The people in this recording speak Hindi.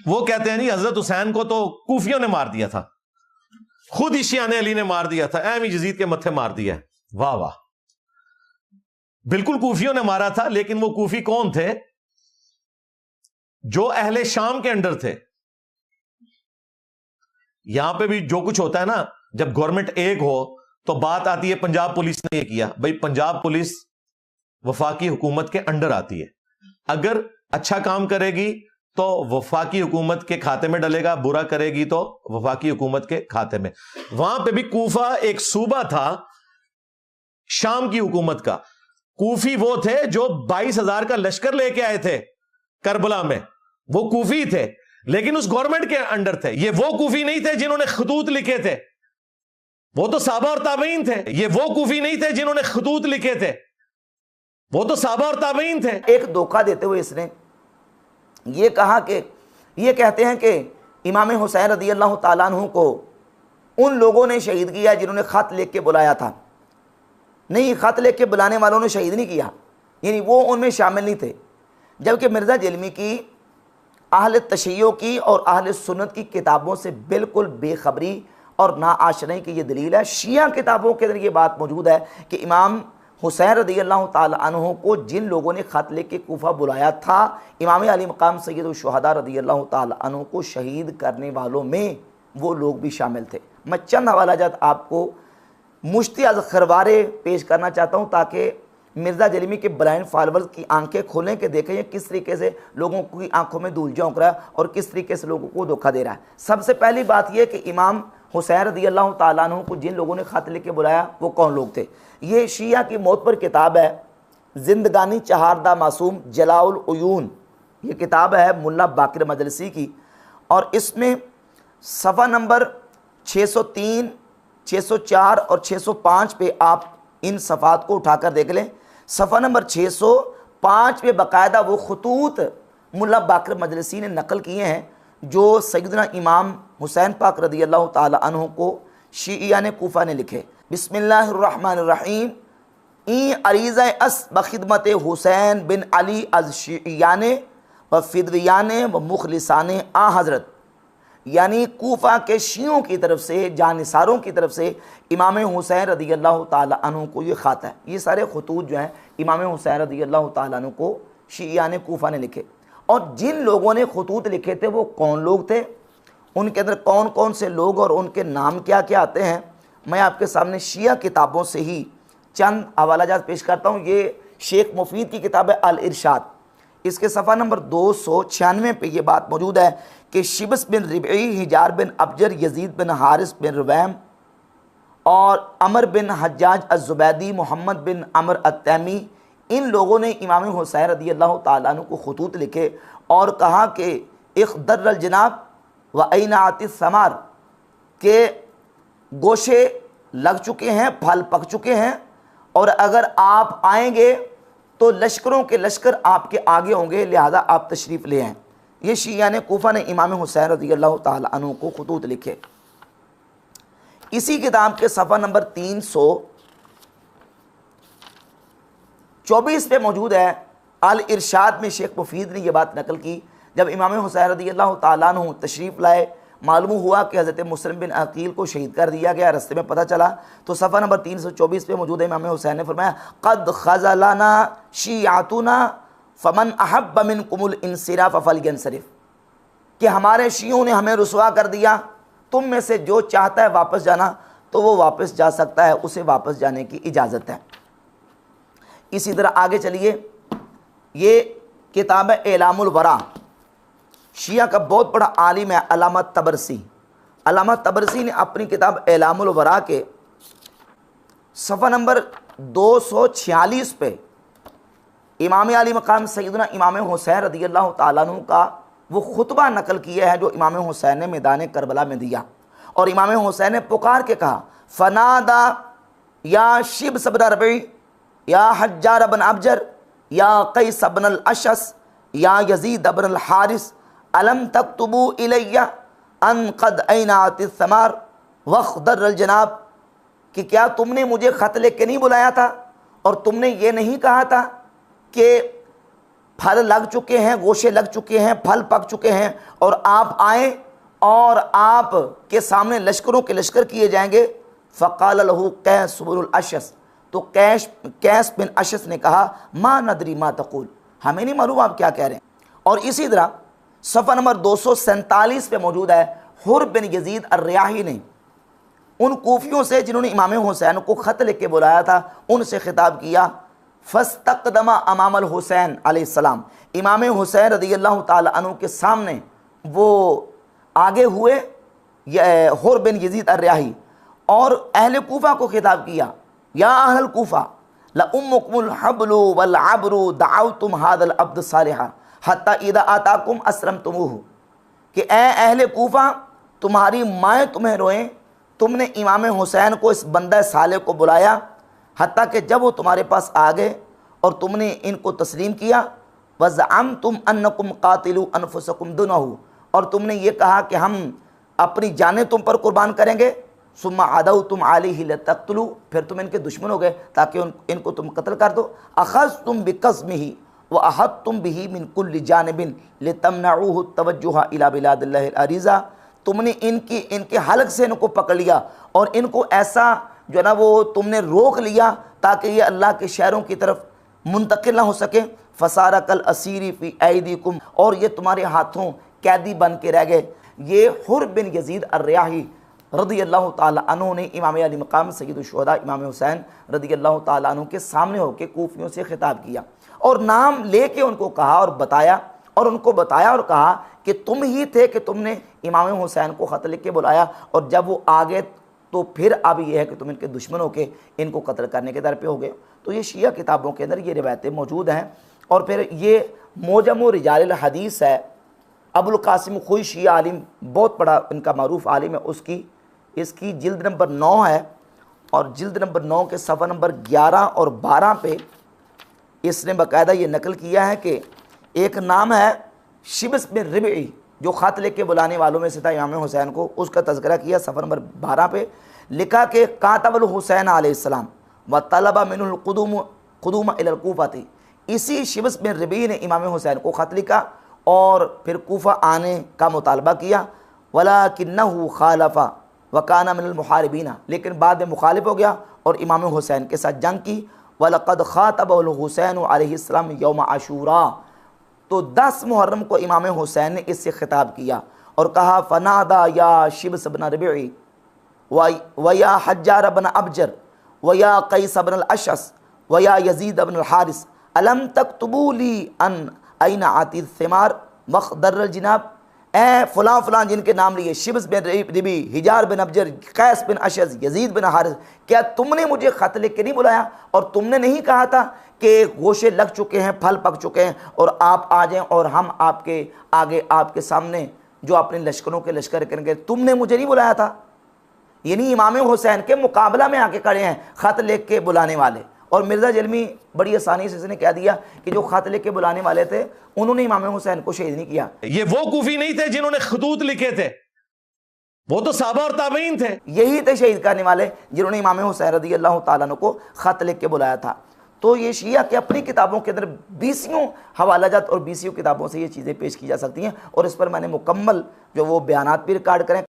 वो कहते हैं नहीं, हजरत हुसैन को तो कूफियों ने मार दिया था, खुद ही शिया ने अली ने मार दिया था, एम यजीद के मत्थे मार दिया। वाह वाह, बिल्कुल कूफियों ने मारा था, लेकिन वो कूफी कौन थे? जो अहले शाम के अंडर थे। यहां पे भी जो कुछ होता है ना, जब गवर्नमेंट एक हो तो बात आती है पंजाब पुलिस ने ये किया। भाई पंजाब पुलिस वफाकी हुकूमत के अंडर आती है, अगर अच्छा काम करेगी तो वफाकी हुकूमत के खाते में डलेगा, बुरा करेगी तो वफाकी हुकूमत के खाते में। वहां पे भी कूफा एक सूबा था शाम की हुकूमत का। कूफी वो थे जो 22,000 का लश्कर लेके आए थे करबला में, वो कूफी थे, लेकिन उस गवर्नमेंट के अंडर थे। ये वो कूफी नहीं थे जिन्होंने खतूत लिखे थे, वो तो साहबा और ताबईन थे। ये वो कूफी नहीं थे जिन्होंने खतूत लिखे थे, वो तो साहबा और ताबईन थे। एक धोखा देते हुए इसने ये कहा कि ये कहते हैं कि इमाम हुसैन रदी अल्लाह ताला अन्हु को उन लोगों ने शहीद किया जिन्होंने ख़त लिख के बुलाया था। नहीं, ख़त लिख के बुलाने वालों ने शहीद नहीं किया, यानी वो उनमें शामिल नहीं थे। जबकि मिर्ज़ा जलमी की अहल तशय्यो की और अहल सुन्नत की किताबों से बिल्कुल बेखबरी और नाआशनाई की ये दलील है। शिया किताबों के अंदर ये बात मौजूद है कि इमाम हुसैन रदी अल्लाह ताला अन्हु को जिन लोगों ने ख़त लिख के कूफा बुलाया था, इमाम अली मकाम सैयद शुहदा रदी अल्लाह ताला अन्हु को शहीद करने वालों में वो लोग भी शामिल थे। मैं चंद हवालाजात आपको मुश्ती खरवारे पेश करना चाहता हूँ ताकि मिर्ज़ा जलीमी के ब्लाइंड फॉलोअर्स की आंखें खोलें कि देखें ये किस तरीके से लोगों की आंखों में धूल झोंक रहा है और किस तरीके से लोगों को धोखा दे रहा है। सबसे पहली बात यह कि इमाम हुसैन रदी अल्लाह ताला अन्हु को जिन लोगों ने ख़त लिख के बुलाया वो कौन लोग थे? ये शिया की मौत पर किताब है जिंदगानी चहारदा मासूम जलाउल उयून, ये किताब है मुल्ला बाकिर मजलिसी की, और इसमें सफ़ा नंबर 603, 604 और 605 पे आप इन सफ़ात को उठाकर देख लें। सफ़ा नंबर 605 पे बाकायदा वो खतूत मुल्ला बाकिर मजलिसी ने नकल किए हैं जो सैयदना इमाम हुसैन पाक रदी अल्लाह ताला अन्हु को शिया ने कूफा ने लिखे। बिस्मिल्लाहिर्रहमानिर्रहीम। ई अरीज़ा अस बखिदमत हुसैन बिन अली अज शियाने व फिदवियाने व मुखलिसाने आ हज़रत, यानी कूफा के शियों की तरफ से, जानिसारों की तरफ से इमाम हुसैन रदी अल्लाह ताला अन्हु को ये ख़त है। ये सारे खतूत जो हैं इमाम हुसैन रदी अल्लाह ताला अन्हु को शिया ने कूफा ने लिखे। और जिन लोगों ने खतूत लिखे थे वो कौन लोग थे, उनके अंदर कौन कौन से लोग और उनके नाम क्या क्या आते हैं, मैं आपके सामने शिया किताबों से ही चंद हवालाजात पेश करता हूँ। ये शेख मुफीद की किताब है अल इरशाद, इसके सफ़ा नंबर 296 पे ये बात मौजूद है कि शिबस बिन रिबई, हिजार बिन अबजर, यजीद बिन हारिस बिन रुवैम और अमर बिन हज्जाज अज़ुबैदी, मोहम्मद बिन अमर अत्तैमी, इन लोगों ने इमाम हुसैन रदी अल्लाह ताला अन्हु को खतूत लिखे और कहा कि इख़्दर्रल जनाब व ऐन आतिस समार, के गोशे लग चुके हैं, फल पक चुके हैं, और अगर आप आएंगे तो लश्करों के लश्कर आपके आगे होंगे, लिहाजा आप तशरीफ़ ले आएँ। ये शिया ने कूफा ने इमाम हुसैन रदी अल्लाह ताला अन्हु को खतूत लिखे। इसी किताब के सफ़ा नंबर 324 पे मौजूद है अल इरशाद में शेख मुफीद ने यह बात नकल की। जब इमाम हुसैन रदी अल्लाह ताला अन्हु तशरीफ़ लाए, मालूम हुआ कि हज़रत मुस्लिम बिन अकील को शहीद कर दिया गया, रास्ते में पता चला, तो सफ़ा नंबर 324 पे मौजूद है इमाम हुसैन ने फरमाया क़द ख़ज़लना शियातुना फ़मन अहब्ब मिनकुमुल इंसिराफ़ फ़लयंसरिफ़, कि हमारे शियों ने हमें रुसवा कर दिया, तुम में से जो चाहता है वापस जाना तो वो वापस जा सकता है, उसे वापस जाने की इजाज़त है। इसी तरह आगे चलिए, ये किताब है एलामुल वरा, शिया का बहुत बड़ा आलिम है अल्लामा तबरसी। अल्लामा तबरसी ने अपनी किताब एलामुल वरा के सफ़ा नंबर 246 पे इमाम अली मकाम सैयदना इमाम हुसैन रदी अल्लाह ताला अन्हु का वो खुतबा नकल किया है जो इमाम हुसैन ने मैदान करबला में दिया। और इमाम हुसैन ने पुकार के कहा फ़नादा या शिब सबन रबी या हज्जार बन अबजर या कैस बन अल अशस या यजीद बन अल हारिस अलम तक्तुबू इलैया अन क़द ऐनातिस समार वख़्दर्रल जनाब, कि क्या तुमने मुझे ख़त लिख के नहीं बुलाया था और तुमने ये नहीं कहा था कि फल लग चुके हैं, गोशे लग चुके हैं, फल पक चुके हैं, और आप आए और आप के सामने लश्करों के लश्कर किए जाएंगे। फ़क़ाल लहू कैस बिन अशस, तो कैस बिन अशस ने कहा मा नदरी मा तक़ूल, हमें नहीं मालूम आप क्या कह रहे हैं। और इसी तरह सफ़ा नंबर 247 पे मौजूद है, हुर बिन यजीद अर्रियाही ने उन कूफियों से जिन्होंने इमाम हुसैन को ख़त लिख के बुलाया था, उनसे खिताब किया। फ़स्तक़दमा अमामल हुसैन अलैहिस्सलाम, इमाम हुसैन रज़ियल्लाहु ताला अन्हु के सामने वो आगे हुए, हुर बिन यजीद अर्रियाही, और अहले कूफा को खिताब किया, या अहल कूफा ला उम्मुकुमुल हब्लु वल अब्रु दअउतुम हादल अब्द सालिहा हत्ता इदा आताकुम असरमतुमुहु, कि ए अहले कूफा, तुम्हारी माएँ तुम्हें रोएं, तुमने इमाम हुसैन को, इस बंदा साले को बुलाया, हत्ता कि जब वो तुम्हारे पास आ गए और तुमने इनको तस्लीम किया। वज़अमतुम अन्नकुम कातिलू अनफुसकुम दुनहु, और तुमने ये कहा कि हम अपनी जानें तुम पर कुर्बान करेंगे। सुम्मा अदौतुम अलैहि लतक़्तुलू, फिर तुम इनके दुश्मन हो गए ताकि इनको तुम कत्ल कर दो। अख़ज़्तुम बिक़स्मिही व अहत्तुम बिही मिन कुल्लि जानिबिन लितमनऊहु तवज्जुहा इला बिलादिल्लाहिल अरीज़ा, तुमने इनके हलक से इनको पकड़ लिया और इनको ऐसा जो है ना वो तुमने रोक लिया ताकि ये अल्लाह के शहरों की तरफ मुंतकिल ना हो सके। फसारा कल असीरी फ़ी ऐदीकुम, और ये तुम्हारे हाथों कैदी बन के रह गए। ये हुर बिन यजीद अर्रियाही रज़ियल्लाहु ताला अन्हु ने इमाम अली मकाम सय्यदुश शुहदा इमाम हुसैन रज़ियल्लाहु ताला अन्हु के सामने होकर कूफियों से खिताब किया और नाम लेके उनको कहा और बताया, और उनको बताया और कहा कि तुम ही थे कि तुमने इमाम हुसैन को ख़त लिख के बुलाया, और जब वो आ गए तो फिर अब ये है कि तुम इनके दुश्मन होके इनको कत्ल करने के दर पे हो गए। तो ये शिया किताबों के अंदर ये रिवायतें मौजूद हैं। और फिर ये मोजम रिजाल हदीस है, अबुल कासिम खुई शिया आलिम, बहुत बड़ा इनका मारूफ आलिम है, इसकी जिल्द नंबर 9 है, और जिल्द नंबर 9 के सफ़ा नंबर 11 और 12 पे इसने बाकायदा ये नकल किया है कि एक नाम है शिब्स बिन रिबई, जो ख़त लिख के बुलाने वालों में से था इमाम हुसैन को, उसका तज़किरा किया सफ़र नंबर 12 पे। लिखा कि कातबल हुसैन अलैहिस्सलाम व तलबा मिनुल क़ुदूम इलल कूफा थी। इसी शिब्स बिन रिबई ने इमाम हुसैन को ख़त लिखा और फिर कूफा आने का मुतालबा किया। वलाकिन्नहु खालफा वकाना मिनल मुहारिबीना, लेकिन बाद में मुखालिफ हो गया और इमाम हुसैन के साथ जंग की। वलक़द ख़ातबहुल हुसैन अलैहिस्सलाम यौम आशूरा, तो 10 मुहर्रम को इमाम हुसैन ने इससे खिताब किया और कहा फ़नादा या शिब्स बिन रिबई व या हज्जार बिन अबजर व या क़ैस बिन अशस व या यजीद बिन हारिस अलम तक्तुबू ली अन ऐन आती थिमार मखदर जिनाब, ए फ़लाँ फ़लाँ जिनके नाम लिए, शिब्स बिन रिबई, हिजार बिन अबजर, कैस बिन अशस, यजीद बिन हारिस, क्या तुमने मुझे ख़त लिख के नहीं बुलाया और तुमने नहीं कहा था कि गोशे लग चुके हैं, फल पक चुके हैं और आप आ जाएं और हम आपके आगे आपके सामने जो अपने लश्करों के लश्कर करेंगे, तुमने मुझे नहीं बुलाया था। यानी इमाम हुसैन के मुकाबला में आके खड़े हैं ख़त लिख के बुलाने वाले। और मिर्ज़ा जलमी बड़ी आसानी से इसने कह दिया कि जो ख़त लिख के बुलाने वाले थे उन्होंने इमाम हुसैन को शहीद नहीं किया। ये वो कूफी नहीं थे जिन्होंने खतूत लिखे थे, वो तो साहबा और ताबईन थे। यही थे शहीद करने वाले जिन्होंने इमाम हुसैन रज़ियल्लाहु ताला अन्हु को ख़त लिख के बुलाया था। तो ये शिया की अपनी किताबों के अंदर 20 हवालाजात और 20 किताबों से ये चीज़ें पेश की जा सकती हैं, और इस पर मैंने मुकम्मल जो वो बयानात भी रिकॉर्ड करें।